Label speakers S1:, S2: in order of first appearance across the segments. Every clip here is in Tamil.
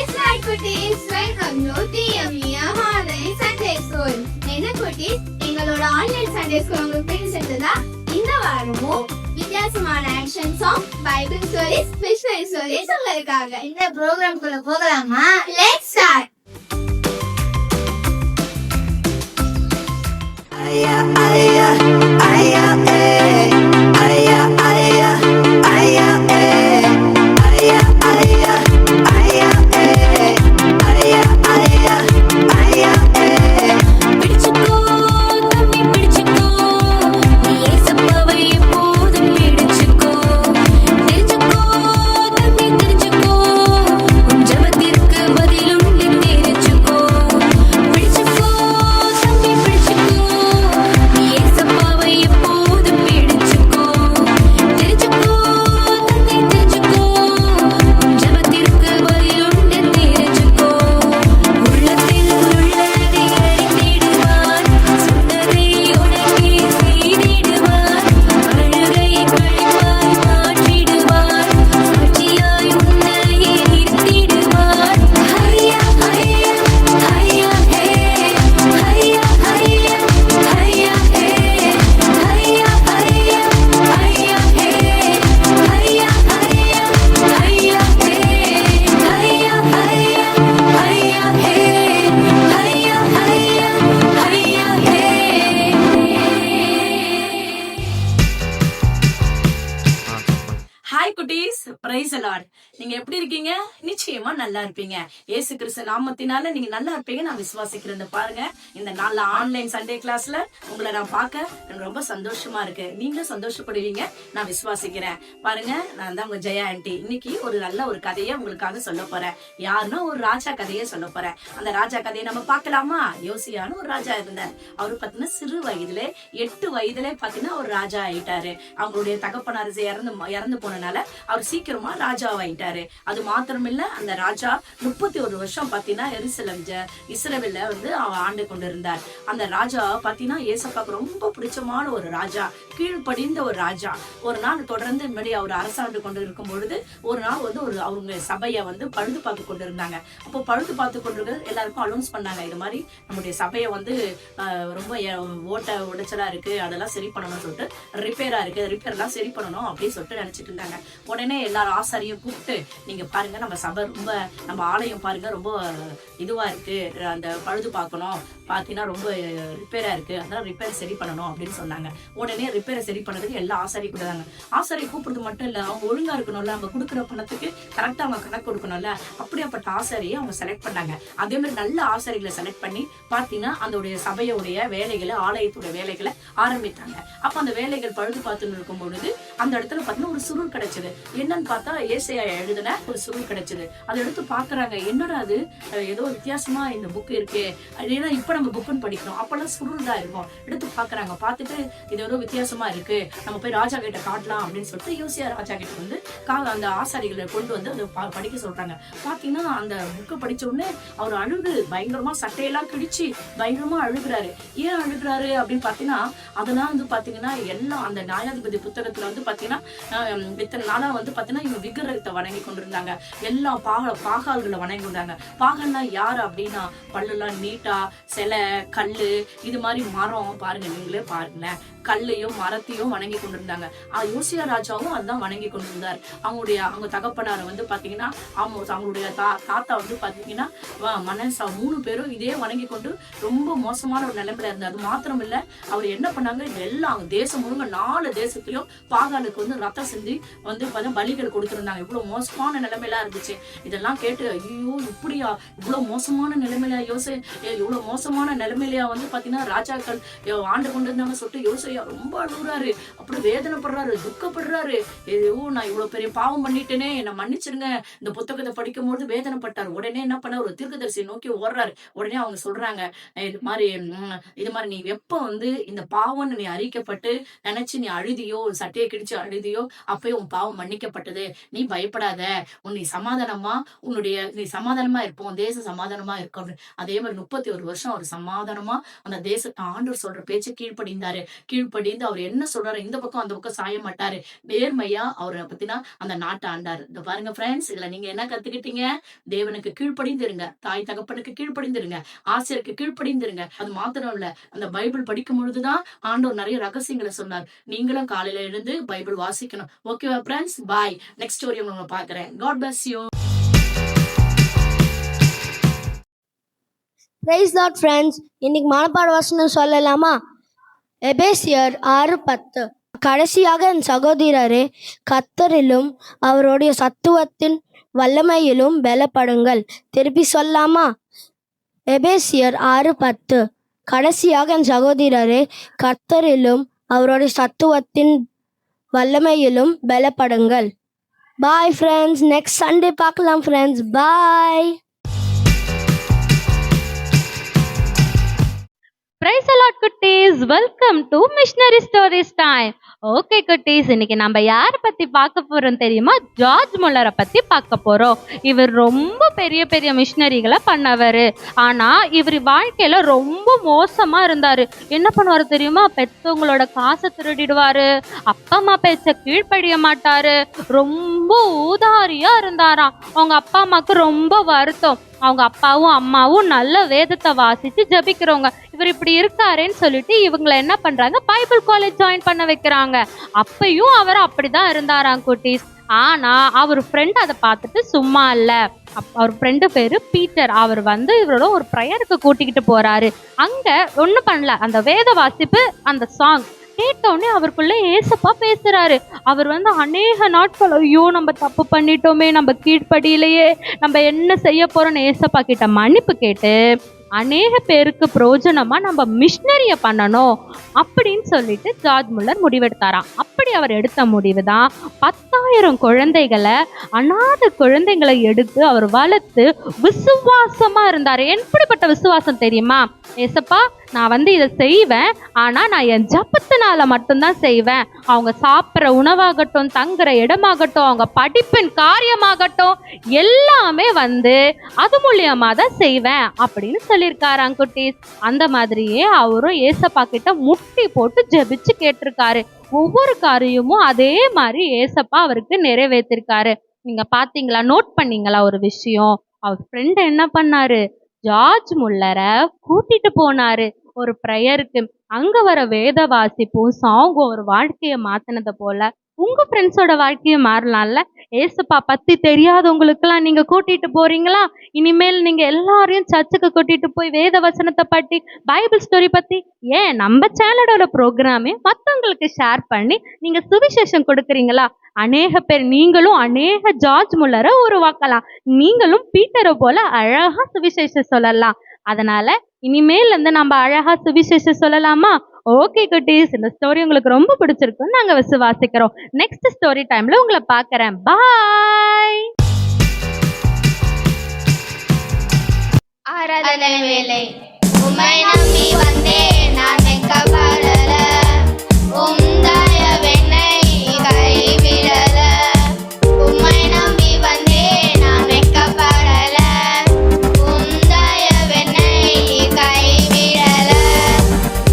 S1: It's like cuties, welcome to TMEM Online Sunday School. என்ன குட்டீஸ், எங்களோட ஆன்லைன் சண்டே ஸ்கூல் உங்களுக்கு பிடிச்சிருந்ததா? இந்த வாரமும் வித்தியாசமான action song, Bible stories, missionary stories உங்களுக்காக. இந்த ப்ரோக்ராம்குள்ள போகலாமா? Let's start. ஐயா ஐயா ஐயா ஐயா ஐயா ஐயா ஐயா ஐயா
S2: நீங்க எப்படி இருக்கீங்க? நிச்சயமா நல்லா இருப்பீங்க. இயேசு கிறிஸ்து நாமத்தினால நீங்க நல்லா இருப்பீங்க நான் விசுவாசிக்கிறேன். பாருங்க, இந்த நாள் ஆன்லைன் சண்டே கிளாஸ்ல உங்களை நான் பார்க்க எனக்கு ரொம்ப சந்தோஷமா இருக்கு. நீங்களும் சந்தோஷப்படுவீங்க நான் விசுவாசிக்கிறேன். பாருங்க, நான் தான் உங்க ஜெயா ஆண்டி. இன்னைக்கு ஒரு நல்ல ஒரு கதையை உங்களுக்காக சொல்ல போறேன். யாருன்னா ஒரு ராஜா கதையை சொல்ல போறேன். அந்த ராஜா கதையை நம்ம பார்க்கலாமா? யோசியான்னு ஒரு ராஜா இருந்தார். அவரு பாத்தீங்கன்னா சிறு வயதுல 8 வயதுல பாத்தீங்கன்னா ஒரு ராஜா ஆயிட்டாரு. அவங்களுடைய தகப்பனார் இறந்து போனனால அவர் சீக்கிரமா ராஜாவாயிட்டாரு. அது மாத்திரமில்ல, அந்த ராஜா 31 வருஷம் பாத்தீங்கன்னா இஸ்ரவேல்ல வந்து அவன் ஆண்டு கொண்டு இருந்தார். அந்த ராஜா பாத்தீங்கன்னா ஏசப்பாக்கு ரொம்ப பிடிச்சமான ஒரு ராஜா, கீழ்ப்படிந்த ஒரு ராஜா. ஒரு நாள் தொடர்ந்து முன்னாடி அவர் அரசாண்டு கொண்டு இருக்கும் பொழுது ஒரு நாள் வந்து அவங்க சபையை வந்து பழுது பார்த்து கொண்டு இருந்தாங்க. அப்போ பழுது பார்த்து கொண்டு எல்லாருக்கும் அலௌன்ஸ் பண்ணாங்க, இது மாதிரி நம்முடைய சபையை வந்து ரொம்ப ஓட்ட உடைச்சலா இருக்கு, அதெல்லாம் சரி பண்ணணும்னு சொல்லிட்டு ரிப்பேரா இருக்கு, ரிப்பேர் எல்லாம் சரி பண்ணணும் அப்படின்னு சொல்லிட்டு நினைச்சிட்டு இருந்தாங்க. உடனே எல்லாரும் ஆசாரியும் கூப்பிட்டு, நீங்க பாருங்க நம்ம சபை ரொம்ப, நம்ம ஆலயம் பாருங்க ரொம்ப இதுவா இருக்கு, அந்த பழுது பார்க்கணும், பாத்தீங்கன்னா ரொம்ப ரிப்பேரா இருக்கு, அதனால ரிப்பேர் சரி பண்ணணும் அப்படின்னு சொன்னாங்க. உடனே ரிப்பேரை சரி பண்ணதுக்கு எல்லா ஆசாரி கொடுத்தாங்க. ஆசாரி கூப்பிடுறது மட்டும் இல்ல, அவங்க ஒழுங்கா இருக்கணும்ல, அவங்க கொடுக்குற பணத்துக்கு கரெக்டா அவங்க கணக்கு கொடுக்கணும்ல, அப்படியாப்பட்ட ஆசாரியை அவங்க செலக்ட் பண்ணாங்க. அதே மாதிரி நல்ல ஆசாரிகளை செலக்ட் பண்ணி பாத்தீங்கன்னா அதோடைய சபையோடைய வேலைகளை, ஆலயத்துடைய வேலைகளை ஆரம்பித்தாங்க. அப்ப அந்த வேலைகள் பழுது பார்த்துன்னு இருக்கும் பொழுது அந்த இடத்துல பாத்தீங்கன்னா ஒரு சுருள் கிடைச்சது. என்னன்னு பார்த்தா ஏசாயா எழுதின ஒரு சுருள் கிடைச்சது. அதை எடுத்து பாக்குறாங்க, என்னடா அது, ஏதோ வித்தியாசமா இந்த புக் இருக்கு, ஏன்னா இப்ப நம்ம புக்குன்னு படிக்கணும், அப்பெல்லாம் சுருள் தான் இருக்கும். எடுத்து பாக்குறாங்க, பார்த்துட்டு இது ஏதோ வித்தியாசமா இருக்கு, நம்ம போய் ராஜா கிட்ட காட்டலாம் அப்படின்னு சொல்லிட்டு யோசியா ராஜா கிட்ட வந்து அந்த ஆசாரிகளை கொண்டு வந்து அதை படிக்க சொல்றாங்க. பாத்தீங்கன்னா அந்த புக்கை படிச்ச உடனே அவர் அழுது பயங்கரமா சட்டையெல்லாம் கிழிச்சு பயங்கரமா அழுகுறாரு. ஏன் அழுகுறாரு அப்படின்னு பாத்தீங்கன்னா, அதெல்லாம் வந்து பாத்தீங்கன்னா எல்லாம் அந்த நியாயாதிபதி புத்தகத்துல வந்து பாத்தீங்கன்னா இத்தனை நாளா வந்து பாத்தீங்கன்னா இவங்க விக்கிரகத்தை வணங்கி கொண்டிருந்தாங்க, எல்லா பாகால்களை வணங்கி கொண்டாங்க. பாகல்னா யாரு அப்படின்னா, பல்லுலாம் நீட்டா, சிலை, கல்லு, இது மாதிரி மரம், பாருங்க நீங்களே பாருங்களேன், கல்லையும் மரத்தையும் வணங்கி கொண்டிருந்தாங்க. யோசியா ராஜாவும் அதுதான் வணங்கி கொண்டிருந்தார். அவங்க தகப்பனார வந்து பாத்தீங்கன்னா அவங்களுடைய தாத்தா வந்து பாத்தீங்கன்னா மனசா 3 பேரும் இதே வணங்கி கொண்டு ரொம்ப மோசமான ஒரு நிலைமையில இருந்தார். அது மாத்திரம் இல்ல, அவர் என்ன பண்ணாங்க, எல்லாம் தேசம் முழுங்க 4 தேசத்திலையும் பாகாலுக்கு வந்து ரத்தம் செஞ்சு வந்து பலிகள் கொடுத்திருந்தாங்க. இவ்வளவு மோசமான நிலைமையில இருந்துச்சு. இதெல்லாம் கேட்டு, ஐயோ இப்படியா, இவ்வளவு மோசமான நிலைமையில இவ்வளவு மோசமான நிலைமையிலயா வந்து பாத்தீங்கன்னா ராஜாக்கள் ஆண்டு கொண்டு இருந்தாங்க சொல்லிட்டு யோசியா ரொம்ப அழுகுறாரு, அப்படி வேதனைப்படுறாரு, துக்கப்படுறாரு. ஐயோ நான் இவ்வளவு பெரிய பாவம் பண்ணிட்டேனே, என்ன மன்னிச்சிருங்க. இந்த புத்தகத்தை படிக்கும் போது வேதனைப்பட்டார். உடனே என்ன பண்ண, ஒரு தீர்க்கதரிசியை நோக்கி ஓடுறாரு. உடனே அவங்க சொல்றாங்க, இது மாதிரி நீ எப்ப வந்து இந்த பாவம் நீ அறிக்கப்பட்டு நினைச்சு நீ அழுதியோ, சட்டையை கிடிச்சு அழுதியோ, அப்பயே உன் பாவம் மன்னிக்கப்பட்டது, நீ பயப்படாத பயப்படாத, நீ சமாதானமா நீ சமாதானமா இருப்போம், தேசம் சமாதானமா இருக்கும். அதே மாதிரி 31 வருஷம் அவர் சமாதானமா அந்த தேசத்தை ஆண்டவர் சொல்ற பேச்சு கீழ்ப்படிந்து அவர் என்ன சொல்றாரு, இந்த பக்கம் அந்த பக்கம் சாய மாட்டாரு, நேர்மையா அவரை பத்தினா அந்த நாட்டை ஆண்டாரு. இந்த பாருங்க ஃப்ரெண்ட்ஸ், இதுல நீங்க என்ன கத்துக்கிட்டீங்க? தேவனுக்கு கீழ்ப்படிந்திருங்க, தாய் தகப்பனுக்கு கீழ்ப்படிந்திருங்க, ஆசிரியருக்கு கீழ்ப்படிந்திருங்க. அது மாத்திரம் இல்ல, அந்த பைபிள் படிக்கும் பொழுதுதான் ஆண்டவர் நிறைய ரகசியங்களை சொன்னார். நீங்களும் காலையில எழுந்து பைபிள் வாசிக்கணும். ஓகேவா ஃப்ரெண்ட்ஸ்? பாய். நெக்ஸ்ட் ஸ்டோரி உங்களை பாக்குறேன். God bless you.
S3: Praise Lord friends. இன்னைக்கு மனப்பாட வசனம் சொல்லலாமா? எபேசியர் 6:10. கடைசியாக என் சகோதரரே, கர்த்தரிலும் அவருடைய சத்துவத்தின் வல்லமையிலும் பலப்படுங்கள். திருப்பி சொல்லாமா? எபேசியர் 6:10. கடைசியாக என் சகோதரரே, கர்த்தரிலும் அவருடைய சத்துவத்தின் வல்லமையிலும் பலப்படுங்கள். Bye friends. நெக்ஸ்ட் சண்டே பார்க்கலாம் ஃப்ரெண்ட்ஸ். பாய்.
S4: பிரைஸ் அலாட் குட்டீஸ், welcome to missionary stories time. Okay குட்டீஸ், இன்னைக்கு நம்ம யாரை பத்தி பார்க்க போறோம் தெரியுமா? ஜார்ஜ் முல்லரை பத்தி பார்க்க போறோம். இவர் ரொம்ப பெரிய பெரிய மிஷனரிகளை பண்ணவர். ஆனா இவர் வாழ்க்கையில ரொம்ப மோசமா இருந்தாரு. என்ன பண்ணுவாரு தெரியுமா? பெத்தவங்களோட காசை திருடிடுவாரு, அப்பா அம்மா பேச்ச கீழ்ப்படிய மாட்டாரு, ரொம்ப ஊதாரியா இருந்தாராம். அவங்க அப்பா அம்மாவுக்கு ரொம்ப வருத்தம். அவங்க அப்பாவும் அம்மாவும் நல்ல வேதத்தை வாசிச்சு ஜபிக்கிறவங்க. இவர் இப்படி இருக்காருன்னு சொல்லிட்டு இவங்களை என்ன பண்றாங்க, பைபிள் காலேஜ் ஜாயின் பண்ண வைக்கிறாங்க. அப்பயும் அவர் அப்படிதான் இருந்தாராம் குட்டீஸ். ஆனா அவர் ஃப்ரெண்ட் அதை பார்த்துட்டு சும்மா இல்ல. அவர் ஃப்ரெண்டு பேரு பீட்டர். அவர் இவரோட ஒரு ப்ரேயருக்கு கூட்டிக்கிட்டு போறாரு. அங்க ஒண்ணும் பண்ணல, அந்த வேத வாசிப்பு, அந்த சாங் கேட்டோடனே அவருக்குள்ள ஏசப்பா பேசுறாரு. அவர் அநேக நாட்கள், ஐயோ நம்ம தப்பு பண்ணிட்டோமே, நம்ம கீழ்ப்படியிலேயே, நம்ம என்ன செய்ய போறோம்னு ஏசப்பா கிட்ட மன்னிப்பு கேட்டு அநேக பேருக்கு பிரயோஜனமா நம்ம மிஷனரிய பண்ணணும் அப்படின்னு சொல்லிட்டு ஜார்ஜ் முல்லர் முடிவெடுத்தாராம். அப்படி அவர் எடுத்த முடிவு தான் 10,000 குழந்தைகளை, அநாத குழந்தைகளை எடுத்து அவர் வளர்த்து விசுவாசமா இருந்தாரு. எப்படிப்பட்ட விசுவாசம் தெரியுமா? ஏசப்பா, நான் இதை செய்வேன், ஆனா நான் என் ஜபத்தினால மட்டும்தான் செய்வேன். அவங்க சாப்பிட்ற உணவாகட்டும், தங்குற இடமாகட்டும், அவங்க படிப்பின் காரியமாகட்டும், எல்லாமே அது மூலியமா தான் செய்வேன் அப்படின்னு சொல்லியிருக்காராம் குட்டீஸ். அந்த மாதிரியே அவரும் ஏசப்பா கிட்ட முட்டி போட்டு ஜெபிச்சு கேட்டிருக்காரு. ஒவ்வொரு காரியமும் அதே மாதிரி ஏசப்பா அவருக்கு நிறைவேற்றிருக்காரு. நீங்க பாத்தீங்களா, நோட் பண்ணீங்களா ஒரு விஷயம்? அவர் ஃப்ரெண்ட் என்ன பண்ணாரு, ஜார்ஜ் முல்லரை கூட்டிட்டு போனாரு ஒரு ப்ரேயருக்கு. அங்க வர வேத வாசிப்பும் சாங்கும் ஒரு வாழ்க்கைய மாத்தினதை போல உங்க ஃப்ரெண்ட்ஸோட வாழ்க்கைய மாறலாம்ல. ஏசப்பா பத்தி தெரியாதவங்களுக்கெல்லாம் நீங்க கூட்டிட்டு போறீங்களா? இனிமேல் நீங்க எல்லாரையும் சர்ச்சுக்கு கூட்டிட்டு போய் வேத வசனத்தை பத்தி, பைபிள் ஸ்டோரி பத்தி, ஏன் நம்ம சேனலோட ப்ரோக்ராமே மற்றவங்களுக்கு ஷேர் பண்ணி நீங்க சுவிசேஷம் கொடுக்குறீங்களா? அநேக பேர், நீங்களும் அநேக ஜார்ஜ் முல்லரை உருவாக்கலாம். நீங்களும் பீட்டரை போல அழகா சுவிசேஷம் சொல்லலாம். அதனால இனிமேல் நம்ம அழகா சுவிசேஷம் சொல்லலாமா? ஓகே குட்டீஸ், இந்த ஸ்டோரி உங்களுக்கு ரொம்ப பிடிச்சிருக்குன்னு நாங்க விசுவாசிக்கிறோம். நெக்ஸ்ட் ஸ்டோரி டைம்ல உங்களை பார்க்கறேன். பாய்.
S1: ஆராதனை வேலை. உம்மை நம்பி வந்தேன், நான் வெட்கப்படல. உம் தயவென்னை கைவிடல. உம்மை நம்பி வந்தேன், நான் வெட்கப்படல. உம் தயவென்னை கைவிடல.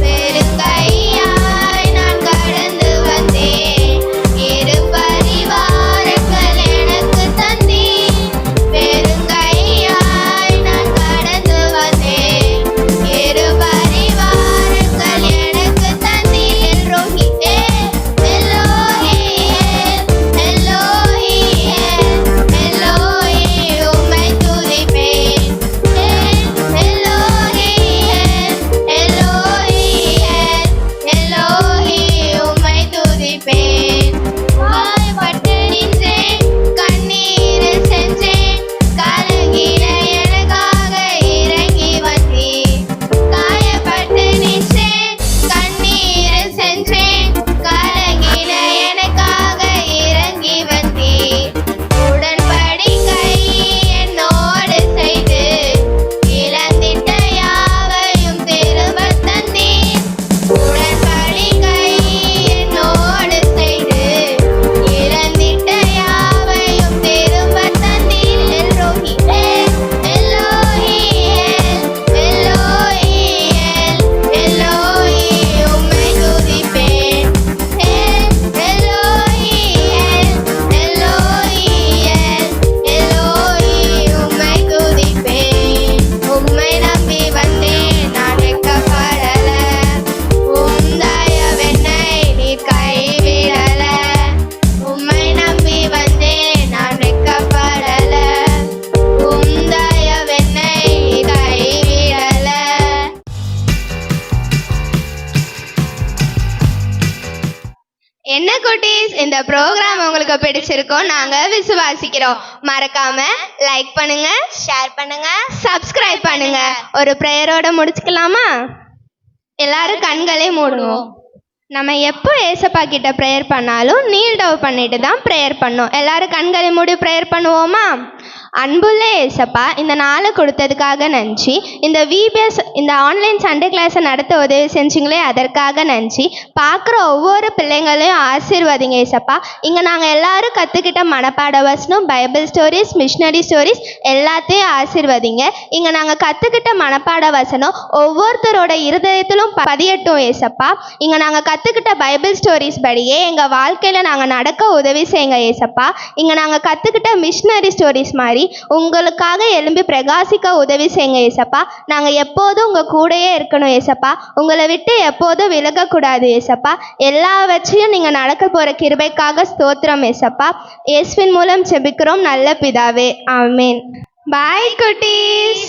S1: பெருங்கையாய் நான் கடந்து வந்தேன், இரு பரிவாரங்கள் எனக்கு தந்தீர். பெருங்கையாய் நான் கடந்து வந்தேன், இரு பரிவாரங்கள்
S5: இந்த ப்ரோக்ராம் உங்களுக்கு பிடிச்சிருக்கோம் நாங்க விசுவாசிக்கிறோம். மறக்காம லைக் பண்ணுங்க, ஷேர் பண்ணுங்க, சப்ஸ்கிரைப் பண்ணுங்க. ஒரு பிரேயரோட முடிச்சுக்கலாமா? எல்லாரும் கண்களை மூடுவோம். நம்ம எப்போ ஏசப்பா கிட்ட ப்ரேயர் பண்ணாலும் நீல் டவுன் பண்ணிட்டு தான் ப்ரேயர் பண்ணோம். எல்லாரும் கண்களை மூடி ப்ரேயர் பண்ணுவோமா? அன்புள்ள ஏசப்பா, இந்த நாளை கொடுத்ததுக்காக நன்றி. இந்த விபிஎஸ் இந்த ஆன்லைன் சண்டே கிளாஸை நடத்த உதவி செஞ்சீங்களே அதற்காக நன்றி. பார்க்குற ஒவ்வொரு பிள்ளைங்களையும் ஆசீர்வதிங்க ஏசப்பா. இங்கே நாங்கள் எல்லாரும் கற்றுக்கிட்ட மனப்பாட வசனம், பைபிள் ஸ்டோரிஸ், மிஷனரி ஸ்டோரிஸ் எல்லாத்தையும் ஆசீர்வதிங்க. இங்கே நாங்கள் கற்றுக்கிட்ட மனப்பாட வசனம் ஒவ்வொருத்தரோட இருதயத்திலும் பதியட்டும் ஏசப்பா. இங்கே நாங்கள் கற்றுக்கிட்ட பைபிள் ஸ்டோரிஸ் படியே எங்கள் வாழ்க்கையில் நாங்கள் நடக்க உதவி செய்யுங்க ஏசப்பா. இங்கே நாங்கள் கற்றுக்கிட்ட மிஷனரி ஸ்டோரிஸ் மாதிரி உங்களுக்காக எழும்பி பிரகாசிக்க உதவி செய்யுங்க ஏசப்பா. நாங்கள் எப்போதும் உங்கள் கூடயே இருக்கணும் ஏசப்பா. உங்களை விட்டு எப்போதும் விலகக்கூடாது ஏசப்பா. எல்லாவற்றையும் நீங்கள் நடக்க போகிற கிருபைக்காக ஸ்தோத்திரம் ஏசப்பா. இயேசுவின் மூலம் ஜெபிக்கிறோம் நல்ல பிதாவே, ஆமென். பாய் குட்டீஸ்.